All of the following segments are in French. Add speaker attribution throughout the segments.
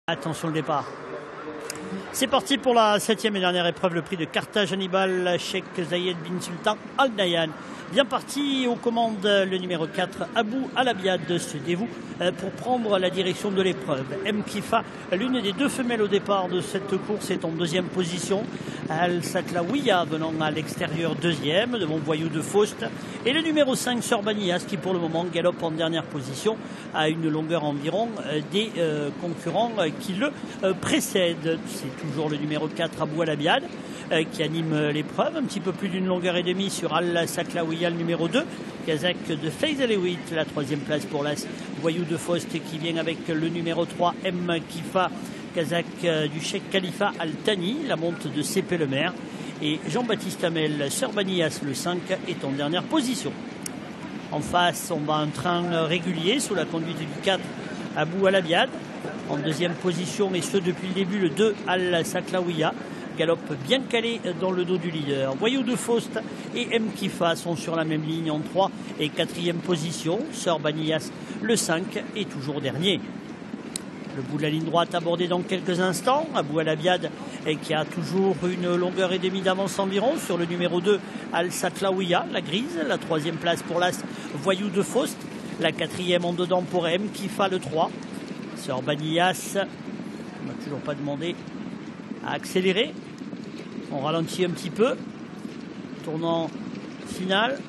Speaker 1: Attention le départ. C'est parti pour la 7e et dernière épreuve, le prix de Carthage Hannibal, Cheikh Zayed bin Sultan Al Nahyan. Bien parti aux commandes, le numéro 4, Abou Alabiad, se dévoue pour prendre la direction de l'épreuve. Mkifa, l'une des deux femelles au départ de cette course, est en deuxième position. Al-Saklawiya venant à l'extérieur deuxième, devant Voyou de Faust. Et le numéro 5, Sorbanias, qui pour le moment galope en dernière position à une longueur environ des concurrents qui le précèdent. C'est toujours le numéro 4, Abou Alabiad, qui anime l'épreuve. Un petit peu plus d'une longueur et demie sur Al-Saklawiya, le numéro 2. Kazakh de Faisalewit, la troisième place pour l'As. Voyou de Faust qui vient avec le numéro 3, Mkifa, Kazakh du Cheikh Khalifa Al-Thani, la monte de CP Le Maire. Et Jean-Baptiste Hamel, Sorbanias, le 5, est en dernière position. En face, on va un train régulier sous la conduite du 4, Abou Alabiad. En deuxième position, et ce depuis le début, le 2, Al-Saklawiya, galope bien calé dans le dos du leader. Voyou de Faust et Mkifa sont sur la même ligne en 3 et 4e position. Sorbanias, le 5, est toujours dernier. Le bout de la ligne droite abordé dans quelques instants. Abou Alabiad qui a toujours une longueur et demie d'avance environ sur le numéro 2, Al-Saklawiya, la grise. La troisième place pour l'As, Voyou de Faust. La quatrième en dedans pour Mkifa, le 3. Sorbanias, on n'a toujours pas demandé à accélérer. On ralentit un petit peu. Tournant final.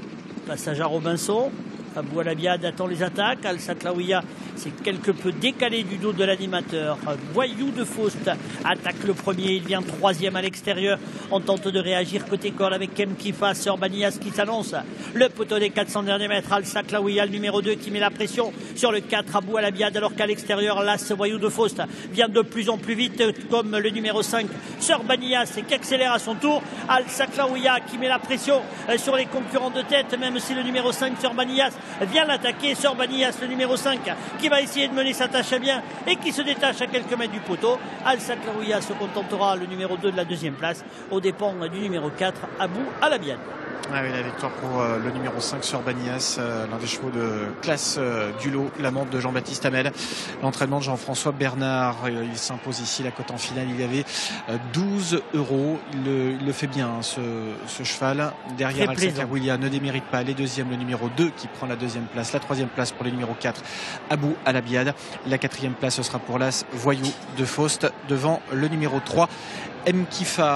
Speaker 1: Passage à Robinson. Abou Alabiad attend les attaques. Al-Saklawiya s'est quelque peu décalé du dos de l'animateur. Voyou de Faust attaque le premier. Il vient troisième à l'extérieur. On tente de réagir côté corde avec Mkifa. Sorbanias qui s'annonce. Le poteau des 400 derniers mètres. Al-Saklawiya, le numéro 2, qui met la pression sur le 4, Abou Alabiad, alors qu'à l'extérieur, l'As Voyou de Faust vient de plus en plus vite, comme le numéro 5, Sorbanias, qui accélère à son tour. Al-Saklawiya qui met la pression sur les concurrents de tête, même si le numéro 5, Sorbanias, vient l'attaquer. Sorbanias, le numéro 5, qui va essayer de mener sa tâche à bien et qui se détache à quelques mètres du poteau. Al-Saklawiya se contentera, le numéro 2, de la deuxième place, aux dépens du numéro 4, Abou Alabiad.
Speaker 2: Ah oui, la victoire pour le numéro 5, Sorbanias, l'un des chevaux de classe du lot, la monte de Jean-Baptiste Hamel. L'entraînement de Jean-François Bernard, il s'impose ici, la cote en finale, il y avait 12 €. Il le fait bien, ce cheval. Derrière, Al-Saklawiya ne démérite pas. Les deuxièmes, le numéro 2 qui prend la deuxième place. La troisième place pour le numéro 4, Abou Alabiad. La quatrième place, ce sera pour l'As Voyou de Faust, devant le numéro 3, Mkifa.